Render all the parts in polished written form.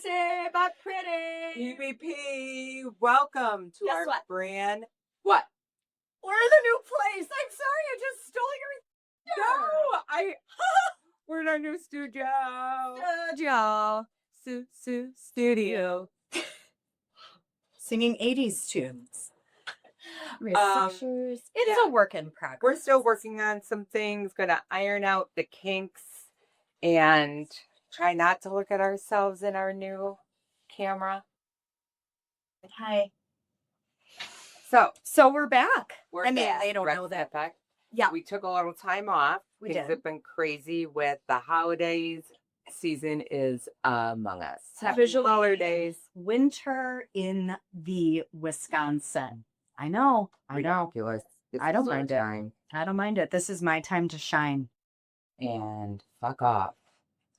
Pissy, but pretty. PvP, welcome to Guess our what? brand. What? We're in the new place. I'm sorry, I just stole your. We're in our new studio. Studio. Singing 80s tunes. It is a work in progress. We're still working on some things, gonna iron out the kinks and try not to look at ourselves in our new camera. Hi. So we're back. We're back. They don't know that. Back. Yeah. We took a little time off. We Things did. have been crazy with the holidays. Season is among us. Visual holidays. Winter in the Wisconsin. I know. Ridiculous. I don't mind it. I don't mind it. This is my time to shine. And fuck off,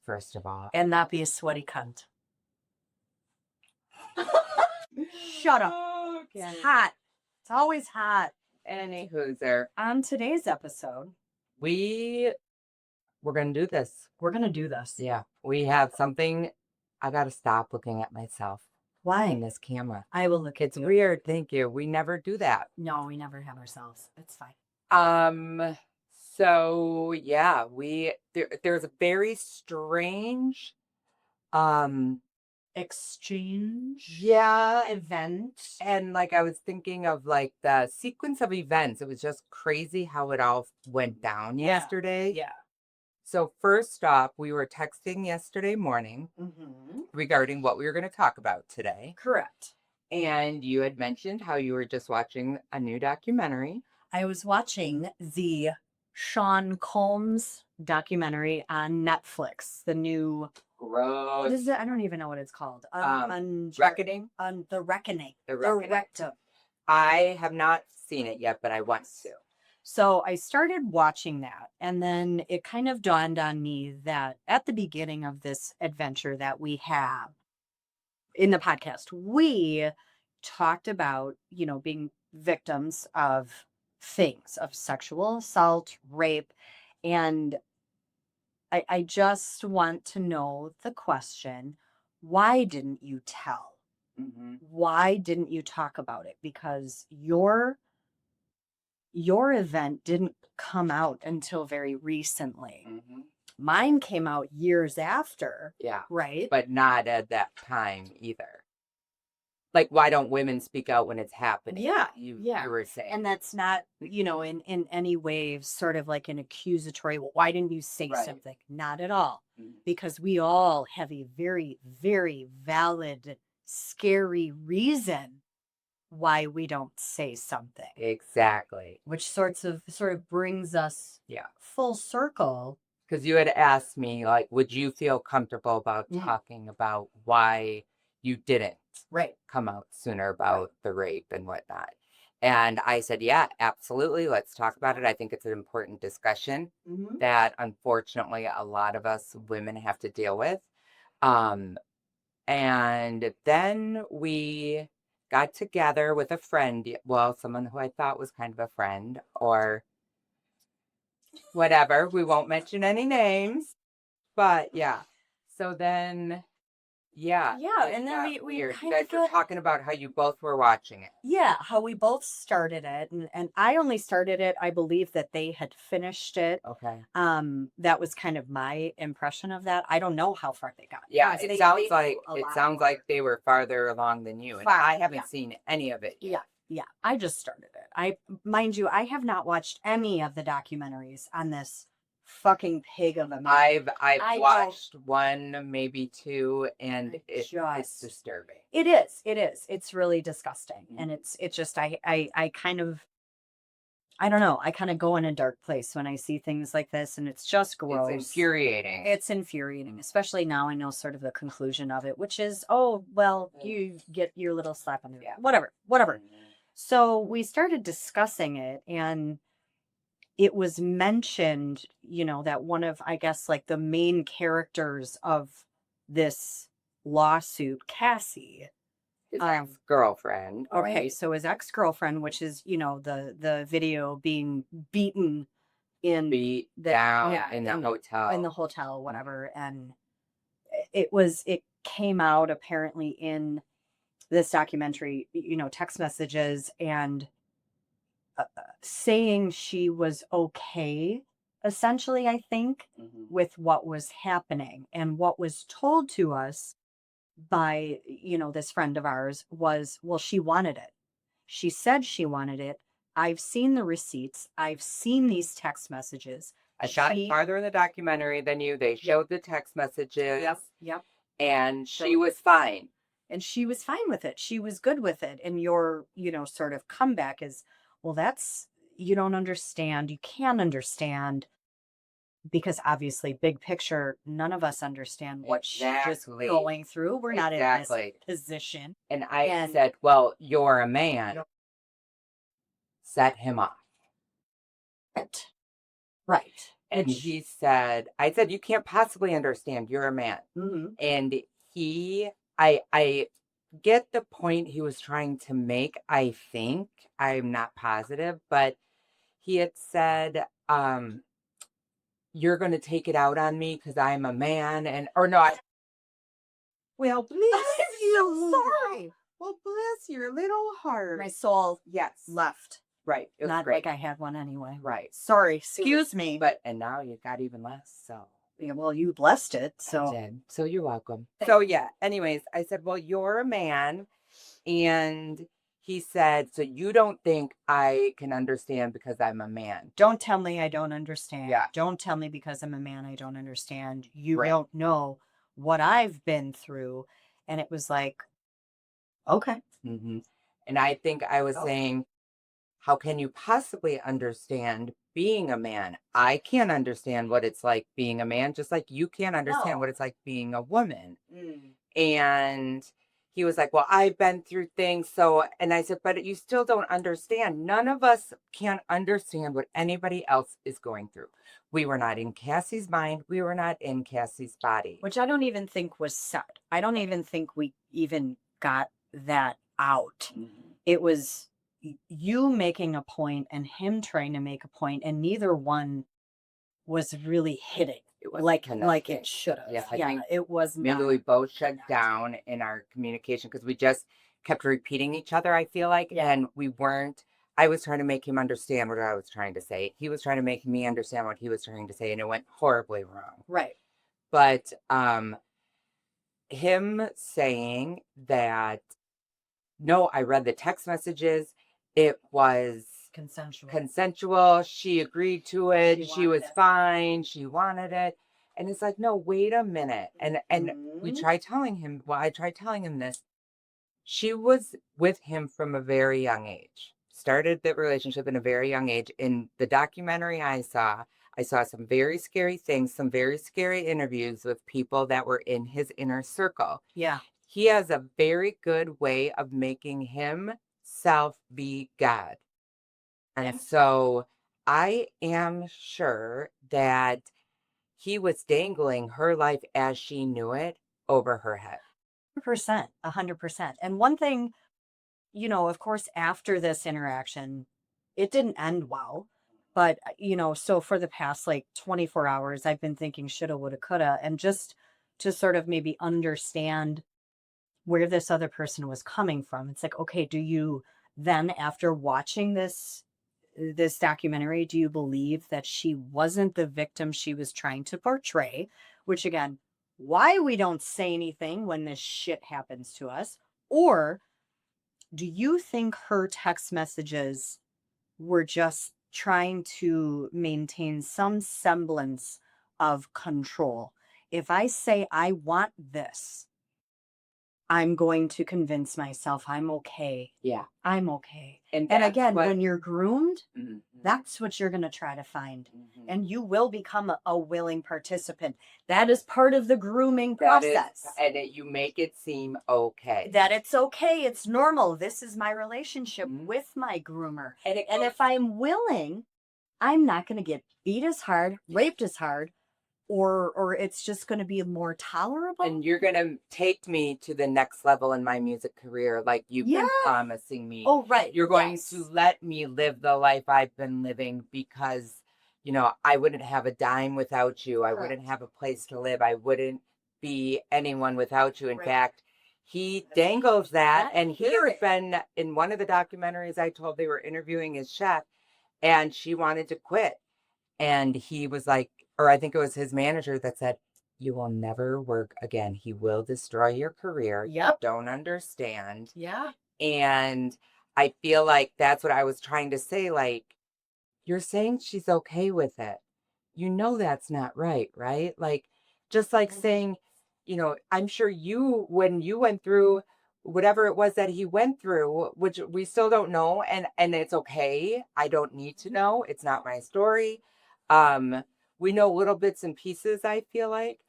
first of all. And not be a sweaty cunt. Shut up. Okay. It's hot. It's always hot. Any hooser. On today's episode, we're going to do this. We're going to do this. Yeah. We have something. I got to stop looking at myself. Why? In this camera. I will look. It's weird. Thank you. We never do that. No, we never have ourselves. It's fine. So yeah, there's a very strange, exchange. Yeah. Event. And like, I was thinking of like the sequence of events. It was just crazy how it all went down yesterday. Yeah. So first off, we were texting yesterday morning regarding what we were going to talk about today. Correct. And you had mentioned how you were just watching a new documentary. I was watching the Sean Combs documentary on Netflix. The new... Gross. What is it? I don't even know what it's called. Reckoning? The Reckoning. The Reckoning. The Rectum. I have not seen it yet, but I want to. So I started watching that, and then it kind of dawned on me that at the beginning of this adventure that we have in the podcast, we talked about, being victims of things, of sexual assault, rape, and I just want to know the question, why didn't you tell? Mm-hmm. Why didn't you talk about it? Because your event didn't come out until very recently. Mm-hmm. Mine came out years after. Yeah. Right? But not at that time either. Like, why don't women speak out when it's happening? Yeah. You Yeah. were saying. And that's not, in any way sort of like an accusatory, well, why didn't you say something? Not at all. Mm-hmm. Because we all have a very, very valid, scary reason why we don't say something. Exactly. Which sort of brings us full circle. Because you had asked me, like, would you feel comfortable about talking about why you didn't come out sooner about the rape and whatnot? And I said, yeah, absolutely. Let's talk about it. I think it's an important discussion that unfortunately a lot of us women have to deal with. And then we got together with a friend, someone who I thought was kind of a friend or whatever. We won't mention any names, but yeah. So then, and then we kind of were talking about how you both were watching it. Yeah, how we both started it, and I only started it. I believe that they had finished it. Okay. That was kind of my impression of that. I don't know how far they got. Yeah, it sounds like they were farther along than you, and I haven't seen any of it yet. Yeah, I just started it. Mind you, I have not watched any of the documentaries on this fucking pig of a man. I've watched one, maybe two, and it's disturbing. It is. It's really disgusting, and it's just I kind of, I don't know. I kind of go in a dark place when I see things like this, and it's just gross. It's infuriating. It's infuriating, especially now I know sort of the conclusion of it, which is, you get your little slap on the whatever. So we started discussing it, and it was mentioned, that one of, I guess, like the main characters of this lawsuit, Cassie. His ex-girlfriend. Okay, so his ex-girlfriend, which is, the video being beaten in the hotel. In the hotel, whatever. And it came out apparently in this documentary, text messages and saying she was okay, essentially, I think, with what was happening. And what was told to us by, this friend of ours was, well, she wanted it. She said she wanted it. I've seen the receipts. I've seen these text messages. I shot farther in the documentary than you. They showed the text messages. Yep. And she was fine. And she was fine with it. She was good with it. And your, sort of comeback is, well, you don't understand. You can't understand because obviously, big picture, none of us understand what she's just going through. We're not in this position. And I said, well, you're a man. Set him off. Right. And he said, I said, you can't possibly understand. You're a man. Mm-hmm. And I get the point he was trying to make, I think. I'm not positive, but he had said, you're going to take it out on me because I'm a man. Well, bless you. Sorry. Well, bless your little heart. My soul left. Right. It was not great. like I had one anyway. Right. Sorry. Excuse me. And now you got even less. So. Yeah, well, you blessed it. So. I did. So you're welcome. So yeah. Anyways, I said, well, you're a man. And he said, so you don't think I can understand because I'm a man? Don't tell me I don't understand. Yeah. Don't tell me because I'm a man I don't understand. You don't know what I've been through. And it was like, okay. Mm-hmm. And I think I was saying, how can you possibly understand being a man? I can't understand what it's like being a man, just like you can't understand what it's like being a woman. And he was like, well, I've been through things. So, and I said, but you still don't understand. None of us can understand what anybody else is going through. We were not in Cassie's mind. We were not in Cassie's body. Which I don't even think was said. I don't even think we even got that out. It was you making a point and him trying to make a point, and neither one was really hitting. It was like it should have. Yeah, I think it was maybe we both shut down in our communication because we just kept repeating each other, I feel like. And we weren't, I was trying to make him understand what I was trying to say. He was trying to make me understand what he was trying to say, and it went horribly wrong. Right. But him saying that, no, I read the text messages. It was consensual. She agreed to it. She was fine. She wanted it. And it's like, no, wait a minute. And we tried telling him, I tried telling him this. She was with him from a very young age. Started the relationship in a very young age. In the documentary I saw some very scary things, some very scary interviews with people that were in his inner circle. Yeah. He has a very good way of making himself be God. And so I am sure that he was dangling her life as she knew it over her head. 100%. And one thing, of course, after this interaction, it didn't end well. But, so for the past 24 hours, I've been thinking shoulda, woulda, coulda. And just to sort of maybe understand where this other person was coming from. It's like, okay, do you then, after watching this documentary, do you believe that she wasn't the victim she was trying to portray? Which again, why we don't say anything when this shit happens to us? Or do you think her text messages were just trying to maintain some semblance of control? If I say I want this, I'm going to convince myself I'm okay. Yeah. I'm okay. And again, when you're groomed, mm-hmm. that's what you're going to try to find. Mm-hmm. And you will become a willing participant. That is part of the grooming process. You make it seem okay. That it's okay. It's normal. This is my relationship with my groomer. And if I'm willing, I'm not going to get beat as hard, raped as hard, or it's just going to be more tolerable. And you're going to take me to the next level in my music career like you've been promising me. Oh, right. You're going to let me live the life I've been living because, I wouldn't have a dime without you. I wouldn't have a place to live. I wouldn't be anyone without you. In Right. fact, he dangles that, Let's and he hear has it. been in one of the documentaries I told they were interviewing his chef, and she wanted to quit. And he was like, or I think it was his manager that said, "You will never work again. He will destroy your career. Yep. Don't understand." Yeah. And I feel like that's what I was trying to say. Like, you're saying she's okay with it. You know that's not right, right? Like, just like saying, I'm sure you, when you went through whatever it was that he went through, which we still don't know, and it's okay. I don't need to know. It's not my story. We know little bits and pieces, I feel like,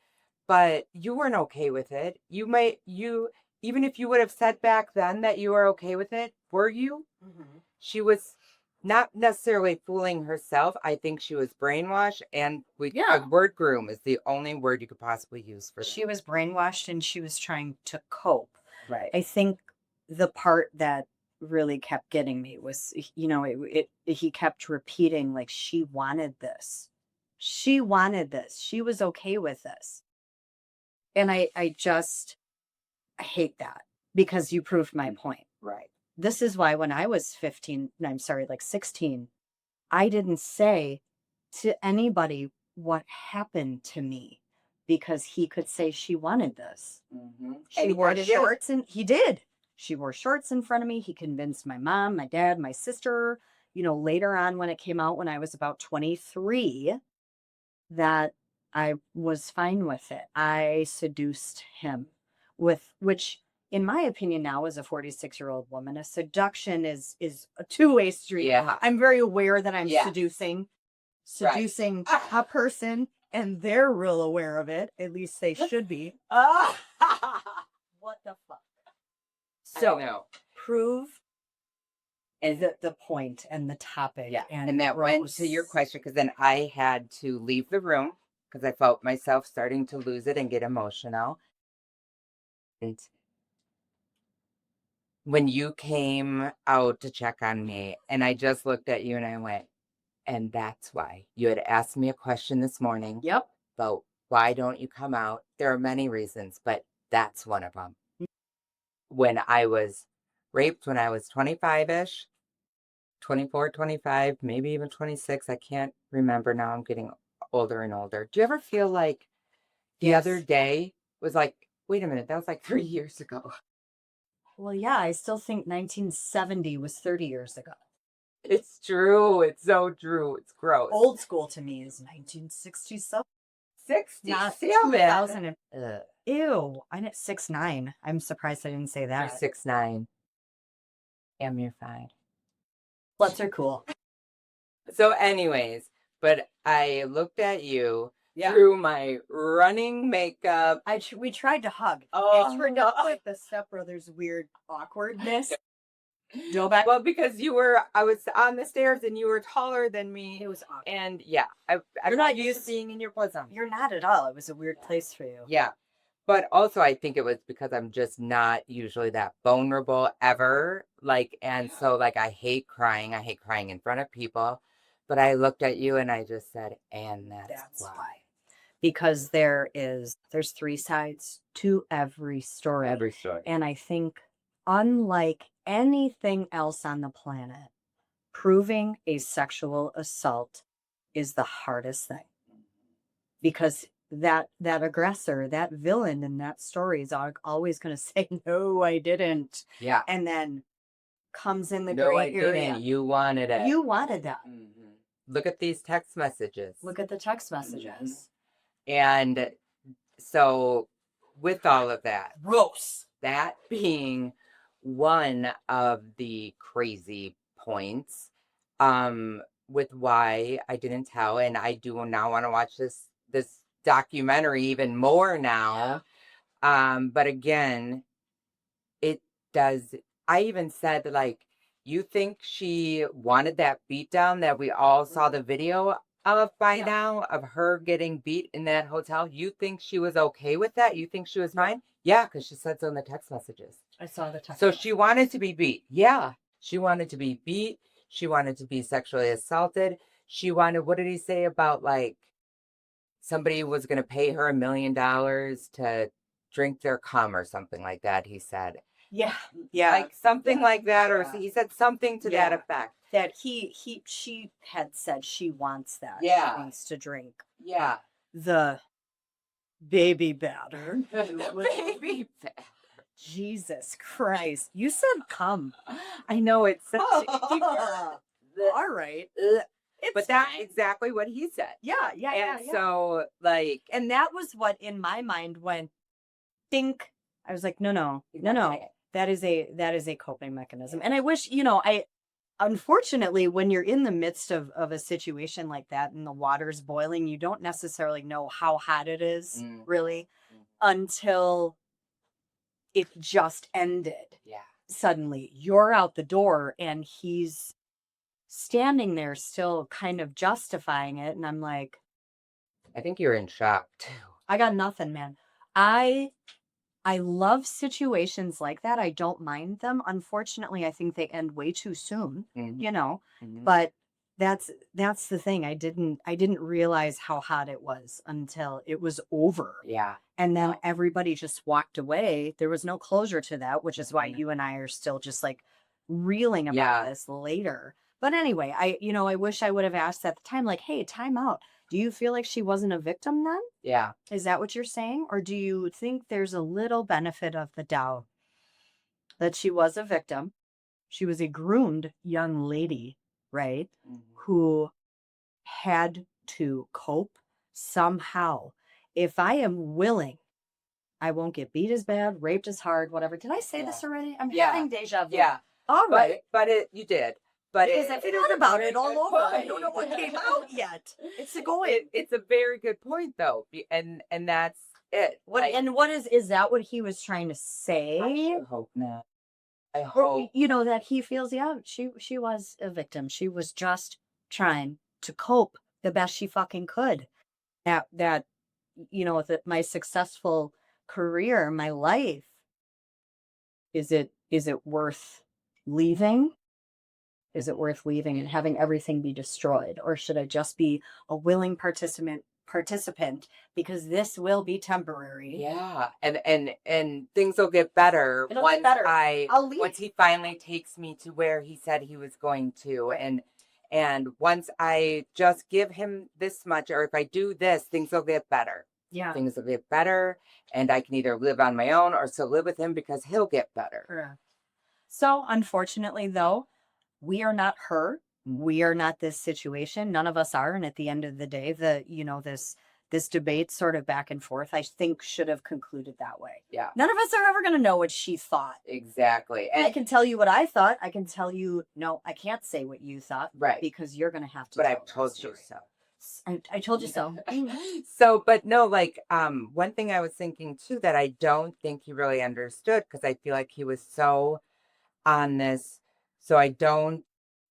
but you weren't okay with it. Even if you would have said back then that you were okay with it, were you? Mm-hmm. She was not necessarily fooling herself. I think she was brainwashed, and a word groom is the only word you could possibly use for that. She was brainwashed and she was trying to cope. Right. I think the part that really kept getting me was, he kept repeating, like, she wanted this. She wanted this. She was okay with this. And I just hate that because you proved my point. Right. This is why when I was 15, no, I'm sorry, like 16, I didn't say to anybody what happened to me because he could say she wanted this. Mm-hmm. She wore shorts and he did. She wore shorts in front of me. He convinced my mom, my dad, my sister, later on when it came out when I was about 23, that I was fine with it. I seduced him which in my opinion now as a 46-year-old woman, a seduction is a two-way street. Yeah. I'm very aware that I'm Yeah. seducing Right. a person and they're real aware of it. At least they should be. What the fuck? So I know. prove the point and the topic. Yeah. And that went to your question because then I had to leave the room because I felt myself starting to lose it and get emotional. And when you came out to check on me, and I just looked at you and I went, and that's why you had asked me a question this morning. Yep. About why don't you come out? There are many reasons, but that's one of them. When I was raped when I was 25-ish, 24, 25, maybe even 26. I can't remember now. I'm getting older and older. Do you ever feel like the other day was like, wait a minute, that was like 3 years ago? Well, yeah, I still think 1970 was 30 years ago. It's true. It's so true. It's gross. Old school to me is 1967. 67. Ew. I'm at 6'9". I'm surprised I didn't say You're that. 6'9". You're fine. Sluts are cool. So anyways, but I looked at you through my running makeup. We tried to hug. Oh. It turned out with the stepbrother's weird awkwardness. Go back. Well, because I was on the stairs and you were taller than me. It was awkward. And yeah, I'm not used to being in your bosom. You're not at all. It was a weird place for you. Yeah. But also I think it was because I'm just not usually that vulnerable ever. So I hate crying. I hate crying in front of people. But I looked at you and I just said, and that's why. Because there's three sides to every story. Every story. And I think unlike anything else on the planet, proving a sexual assault is the hardest thing. Because that aggressor, that villain in that story is always going to say, no, I didn't. Yeah. And then comes in the No, I gray area. didn't. You wanted it. You wanted that. Mm-hmm. Look at these text messages. Look at the text messages. Mm-hmm. And so with all of that, Gross. That being one of the crazy points with why I didn't tell, and I do now want to watch this documentary even more now. But again, it does. I even said you think she wanted that beat down that we all saw the video of by now of her getting beat in that hotel? You think she was okay with that? You think she was fine? Yeah, because she said so in the text messages. I saw the text. So she wanted to be beat. Yeah, she wanted to be beat. She wanted to be sexually assaulted. She wanted, what did he say about somebody was going to pay her $1 million to drink their cum or something like that, he said. Yeah. Yeah. Like something like that, or Yeah. he said something to that effect. That she had said she wants that. Yeah. She wants to drink. Yeah. The baby batter. Baby batter. Jesus Christ. You said cum. I know it's such All right. But that's exactly what he said. Yeah. So like, And that was what in my mind went think. I was like, no. That is a coping mechanism. And I wish, I unfortunately, when you're in the midst of a situation like that and the water's boiling, you don't necessarily know how hot it is really until it just ended. Yeah. Suddenly you're out the door and he's standing there still kind of justifying it. And I'm like, I think you're in shock too. I got nothing, man. I love situations like that. I don't mind them. Unfortunately, I think they end way too soon, but that's the thing. I didn't realize how hot it was until it was over. Yeah. And then everybody just walked away. There was no closure to that, which is why you and I are still just like reeling about this later. But anyway, I wish I would have asked at the time, like, hey, time out. Do you feel like she wasn't a victim then? Yeah. Is that what you're saying? Or do you think there's a little benefit of the doubt that she was a victim? She was a groomed young lady, right? Who had to cope somehow. If I am willing, I won't get beat as bad, raped as hard, whatever. Did I say this already? I'm having deja vu. Yeah. All right. But you did. But because I forgot about it all over. I don't know what came out yet. It's a going. It's a very good point though, and that's it. What is that what he was trying to say? I hope not. I hope that he feels. Yeah, she was a victim. She was just trying to cope the best she fucking could. That with my successful career, my life. Is it worth leaving? Is it worth leaving and having everything be destroyed? Or should I just be a willing participant because this will be temporary? Yeah. And things will get better once he finally takes me to where he said he was going to. And once I just give him this much, or if I do this, things will get better. Yeah. Things will get better, and I can either live on my own or still live with him because he'll get better. Correct. So unfortunately though, we are not her. We are not this situation. None of us are. And at the end of the day, this debate sort of back and forth, I think should have concluded that way. Yeah. None of us are ever going to know what she thought. Exactly. And I can tell you what I thought. I can tell you, no, I can't say what you thought. Right. Because you're going to have to. But I've told you so. I told you so. So, but no, like, one thing I was thinking too, that I don't think he really understood, because I feel like he was so on this. So I don't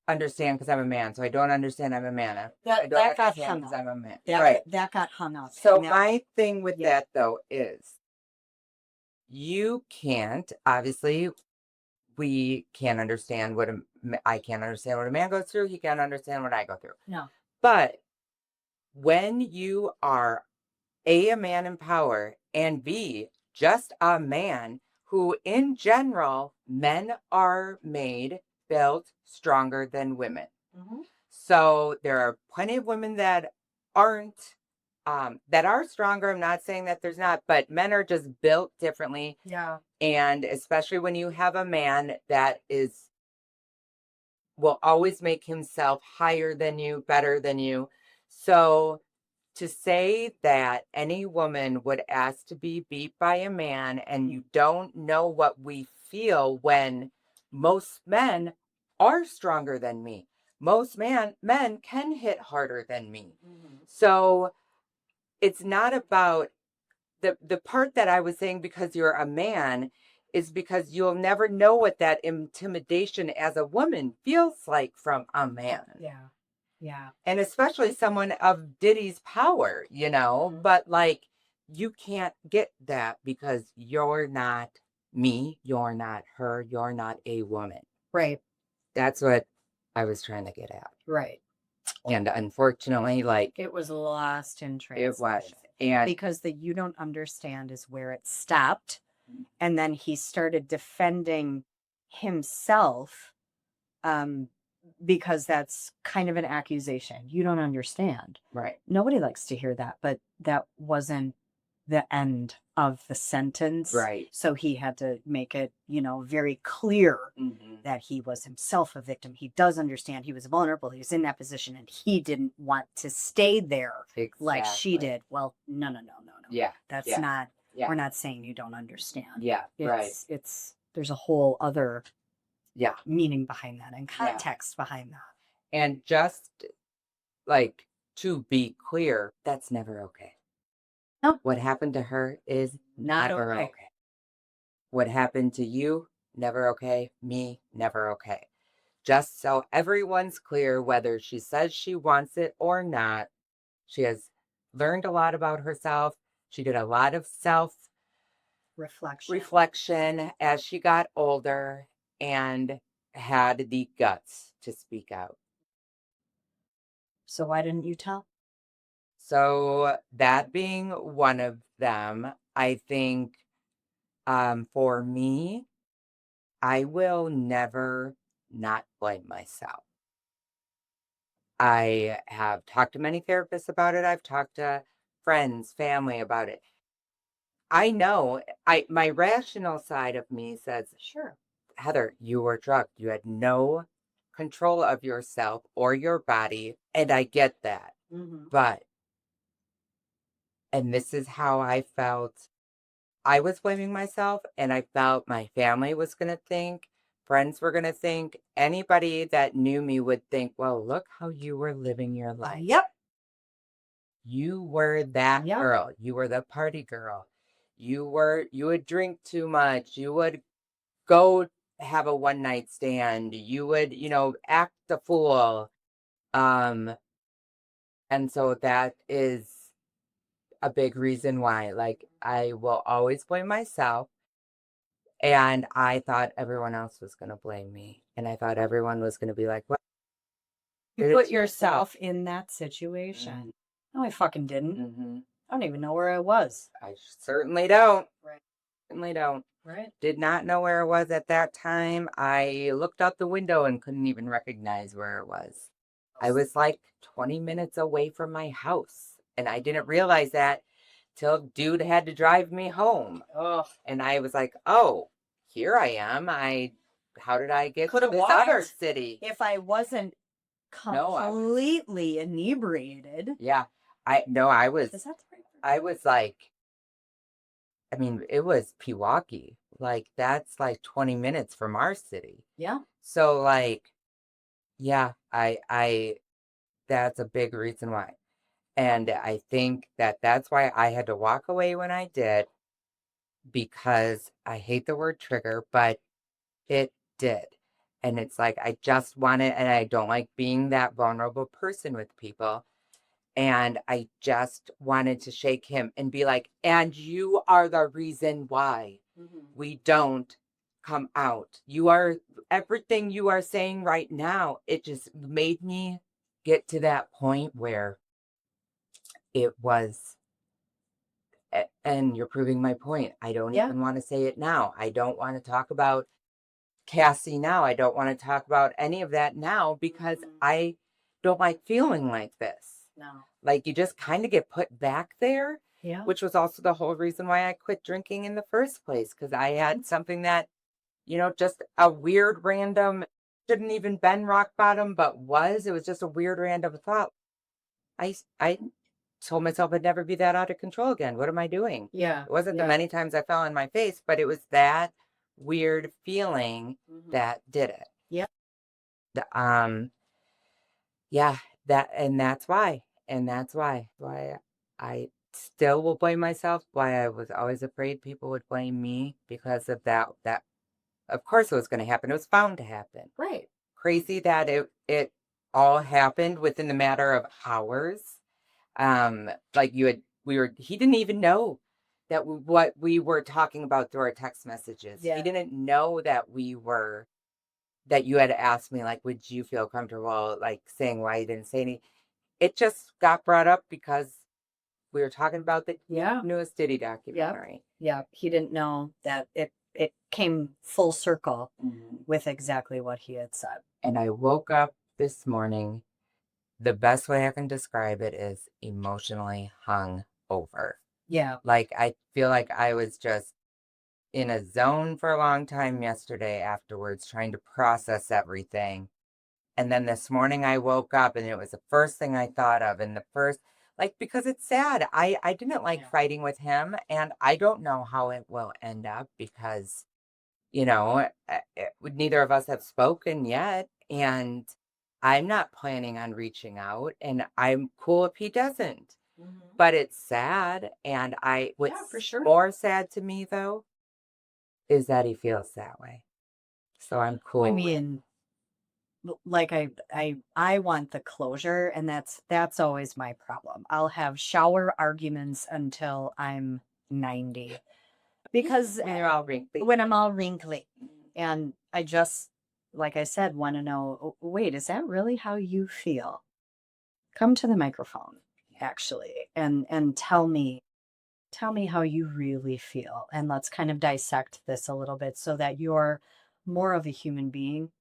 understand because I'm a man. So I don't understand I'm a man. That got hung up. I'm a man. That got hung up. So my thing with that though is you can't, obviously, we can't understand I can't understand what a man goes through. He can't understand what I go through. No. But when you are A, a man in power, and B, just a man who in general, men are built stronger than women. So there are plenty of women that aren't, that are stronger. I'm not saying that there's not, but men are just built differently. Yeah. And especially when you have a man that will always make himself higher than you, better than you. So to say that any woman would ask to be beat by a man, and you don't know what we feel when most men are stronger than me. Most men can hit harder than me. So it's not about the part that I was saying, because you're a man, is because you'll never know what that intimidation as a woman feels like from a man. Yeah. Yeah. And especially someone of Diddy's power, but like, you can't get that because you're not me, you're not her, you're not a woman. Right. That's what I was trying to get at. Right. And unfortunately, like, It was lost in it was. translation And because the "you don't understand" is where it stopped, and then he started defending himself, um, because that's kind of an accusation. "You don't understand." right, Nobody likes to hear that, but that wasn't the end of the sentence. right. So he had to make it, very clear Hmm. that he was himself a victim. He does understand he was vulnerable. He was in that position and he didn't want to stay there like she Exactly. did. Well, no, no, no, no, no. Yeah. That's Yeah. not, Yeah. we're not saying you don't understand. Yeah. Right. There's a whole other Yeah. meaning behind that and Yeah. context behind that. And just like to be clear, that's never okay. No, What happened to her is not never okay. okay. What happened to you, never okay. Me, never okay. Just so everyone's clear, whether she says she wants it or not, she has learned a lot about herself. She did a lot of self reflection as she got older and had the guts to speak out. So why didn't you tell? So, that being one of them, I think for me, I will never not blame myself. I have talked to many therapists about it. I've talked to friends, family about it. I know my rational side of me says, Sure. Heather, you were drugged. You had no control of yourself or your body. And I get that. Mm-hmm. But, and this is how I felt. I was blaming myself, and I felt my family was going to think, friends were going to think, anybody that knew me would think, well, look how you were living your life. Yep. You were that Yep. girl. You were the party girl. You would drink too much. You would go have a one night stand. You would, act the fool. Um, and so that is a big reason why. Like, I will always blame myself. And I thought everyone else was going to blame me. And I thought everyone was going to be like, well, You did it put to yourself. yourself in that situation. No, I fucking didn't. Mm-hmm. I don't even know where I was. I certainly don't. Right. Certainly don't. Right. Did not know where I was at that time. I looked out the window and couldn't even recognize where it was. I was like 20 minutes away from my house. And I didn't realize that till dude had to drive me home. Oh, And I was like, oh, here I am. How did I get Coulda to this other walked. city? If I wasn't No, completely inebriated. Yeah. I was, Is that the right word? I was like, I mean, it was Pewaukee. Like, that's like 20 minutes from our city. Yeah. So, like, yeah, that's a big reason why. And I think that that's why I had to walk away when I did, because I hate the word trigger, but it did. And it's like, I just want it, and I don't like being that vulnerable person with people. And I just wanted to shake him and be like, and you are the reason why we don't come out. You are everything you are saying right now. It just made me get to that point where it was, and you're proving my point. I don't Yeah. even want to say it now. I don't want to talk about Cassie now. I don't want to talk about any of that now because I don't like feeling like this. No. Like, you just kind of get put back there, Yeah. which was also the whole reason why I quit drinking in the first place, because I had something that, just a weird random, shouldn't even been rock bottom, but it was just a weird random thought. I told myself I'd never be that out of control again. What am I doing? Yeah. It wasn't the many times I fell on my face, but it was that weird feeling that did it. Yeah. Um, yeah, that's why. And that's why I still will blame myself, why I was always afraid people would blame me because of that of course it was going to happen. It was bound to happen. Right. Crazy that it all happened within the matter of hours. Like he didn't even know that what we were talking about through our text messages. Yeah. He didn't know that we were that you had asked me, like, would you feel comfortable, like, saying why you didn't say any? It just got brought up because we were talking about the Yeah. newest Diddy Yep. documentary. Yeah. He didn't know that it came full circle Mhm. with exactly what he had said. And I woke up this morning. The best way I can describe it is emotionally hung over. Yeah. Like, I feel like I was just in a zone for a long time yesterday afterwards, trying to process everything. And then this morning I woke up and it was the first thing I thought of. And the first, like, because it's sad. I didn't like Yeah. fighting with him, and I don't know how it will end up because, neither of us have spoken yet. And I'm not planning on reaching out, and I'm cool if he doesn't. Mhm. But it's sad. And Yeah, for what's sure. more sad to me, though, is that he feels that way. So I'm I cool with mean, like I want the closure, and that's always my problem. I'll have shower arguments until I'm 90 because when you're all wrinkly. when I'm all wrinkly, and I just, like I said, want to know, wait, is that really how you feel? Come to the microphone, actually, and tell me how you really feel, and let's kind of dissect this a little bit so that you're more of a human being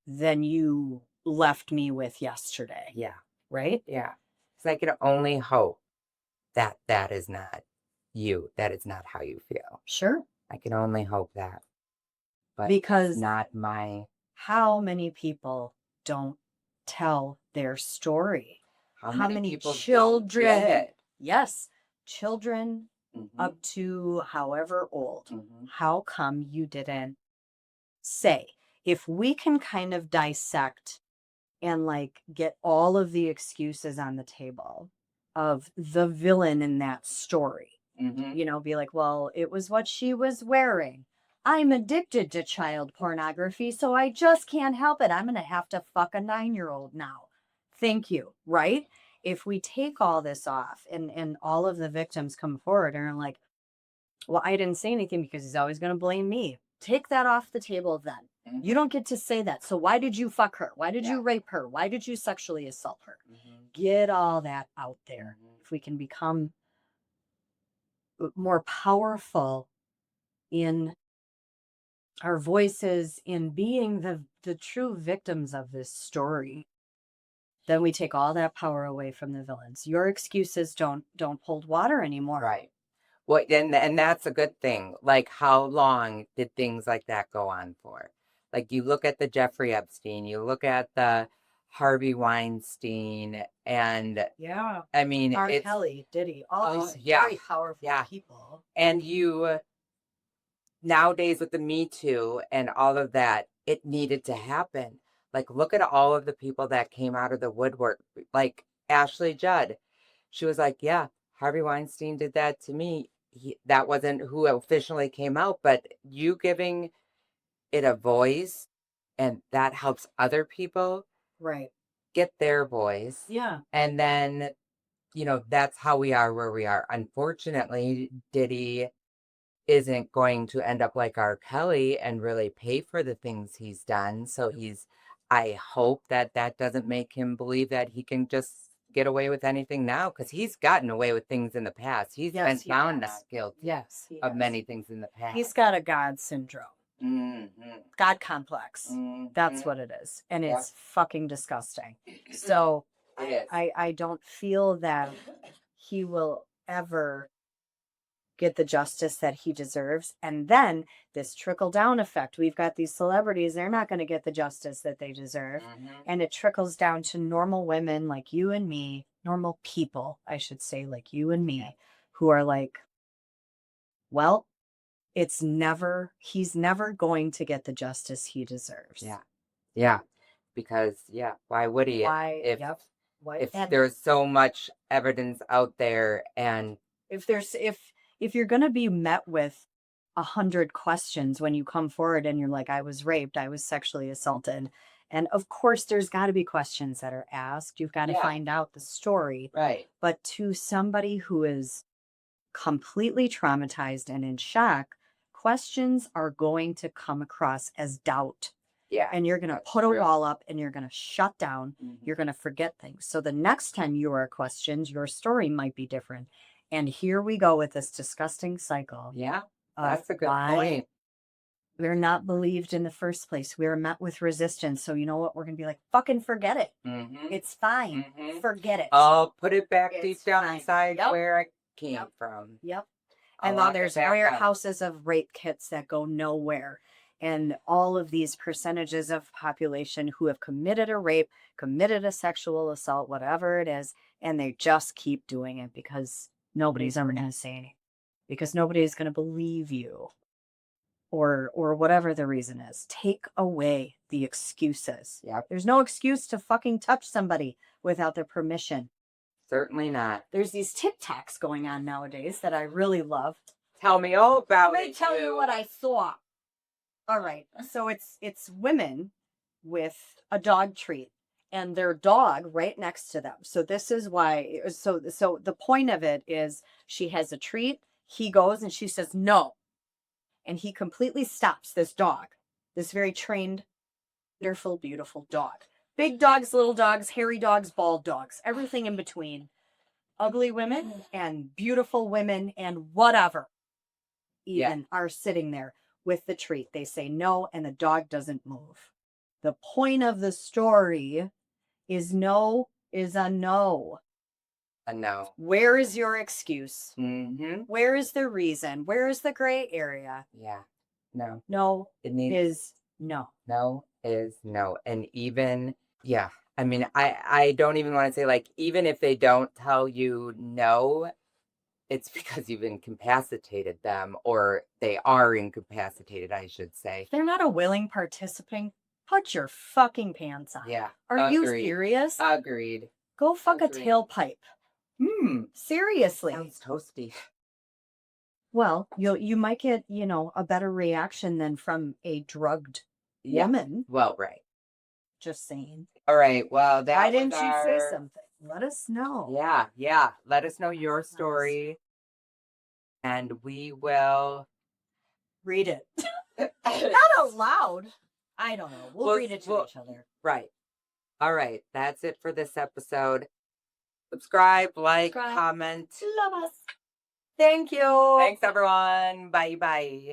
than you left me with yesterday, Yeah. right? Yeah. So I can only hope that that is not you. That is not how you feel. Sure. I can only hope that. But it's Because not my, how many people don't tell their story? how How many many people don't get children? it? Yes, children Mm-hmm. up to however old. Mm-hmm. How come you didn't say? If we can kind of dissect and like get all of the excuses on the table of the villain in that story, Mm-hmm. be like, well, it was what she was wearing. I'm addicted to child pornography, so I just can't help it. I'm going to have to fuck a 9-year-old now. Thank you. Right? If we take all this off and all of the victims come forward and are like, well, I didn't say anything because he's always going to blame me. Take that off the table then. Mm-hmm. You don't get to say that. So why did you fuck her? Why did Yeah. you rape her? Why did you sexually assault her? Mm-hmm. Get all that out there. Mm-hmm. If we can become more powerful in our voices, in being the true victims of this story, then we take all that power away from the villains. Your excuses don't hold water anymore. Right. Well, and that's a good thing. Like, how long did things like that go on for? Like, you look at the Jeffrey Epstein, you look at the Harvey Weinstein, and Yeah. I mean, R. it's Kelly, Diddy, all these yeah, very powerful yeah. people. And you nowadays with the Me Too and all of that, it needed to happen. Like, look at all of the people that came out of the woodwork, like Ashley Judd. She was like, yeah, Harvey Weinstein did that to me. That wasn't who officially came out, but you giving it a voice, and that helps other people Right. get their voice. Yeah. And then, that's how we are where we are. Unfortunately, Diddy isn't going to end up like R. Kelly and really pay for the things he's done. So I hope that that doesn't make him believe that he can just get away with anything now, because he's gotten away with things in the past. He's been Yes, he found has. not guilty Yes, he of has. many things in the past. He's got a God syndrome. Mm-hmm. God complex. Mm-hmm. That's what it is. And Yep. it's fucking disgusting. So It is. I don't feel that he will ever get the justice that he deserves. And then this trickle down effect. We've got these celebrities, they're not going to get the justice that they deserve. Mm-hmm. And it trickles down to normal women like you and me, normal people, I should say, like you and me, who are like, well, he's never going to get the justice he deserves. Yeah. Yeah. Because, why would he? Why? If Yep. What? if And there's so much evidence out there, and if you're going to be met with 100 questions when you come forward and you're like, I was raped, I was sexually assaulted, and of course there's got to be questions that are asked. You've got to find out the story. right. But to somebody who is completely traumatized and in shock, questions are going to come across as doubt. Yeah. And you're going to that's put a true. wall up and you're going to shut down. Mhm. You're going to forget things. So the next time you are questioned, your story might be different. And here we go with this disgusting cycle. Yeah, of that's a good why point. we're not believed in the first place. We are met with resistance. So you know what? We're going to be like, fucking forget it. Mhm. It's fine. Mhm. Forget it. I'll put it back It's deep down fine. inside Yep. where it came Yep. from. Yep. I'll And now lock it there's back up. houses of rape kits that go nowhere. And all of these percentages of population who have committed a rape, committed a sexual assault, whatever it is, and they just keep doing it because nobody's ever going to say anything. Because nobody's going to believe you. Or whatever the reason is. Take away the excuses. Yep. There's no excuse to fucking touch somebody without their permission. Certainly not. There's these TikToks going on nowadays that I really love. Tell me all about Let me it. tell you what I saw. All right. So it's women with a dog treat and their dog right next to them. So this is why so the point of it is she has a treat, he goes and she says no. And he completely stops this dog. This very trained, wonderful, beautiful dog. Big dogs, little dogs, hairy dogs, bald dogs, everything in between. Ugly women and beautiful women and whatever even are sitting there with the treat. They say no, and the dog doesn't move. The point of the story is no is a no. A no. Where is your excuse? Mm-hmm. Where is the reason? Where is the gray area? Yeah. No. No It needs is no. no is no. And even yeah. I mean, I don't even want to say like even if they don't tell you no, it's because you've incapacitated them or they are incapacitated, I should say. If they're not a willing participant, put your fucking pants on. Yeah. Are you Agreed. serious? Agreed. Go fuck Agreed. a tailpipe. Seriously. Sounds toasty. Well, you might get, a better reaction than from a drugged woman. Well, right. Just saying. All right. Well, Why didn't you say something? Let us know. Yeah, yeah. Let us know your story. And we will Read it. Not out loud. I don't know. We'll read it to each other. Right. All right. That's it for this episode. Subscribe, comment. Love us. Thank you. Thanks, everyone. Bye bye.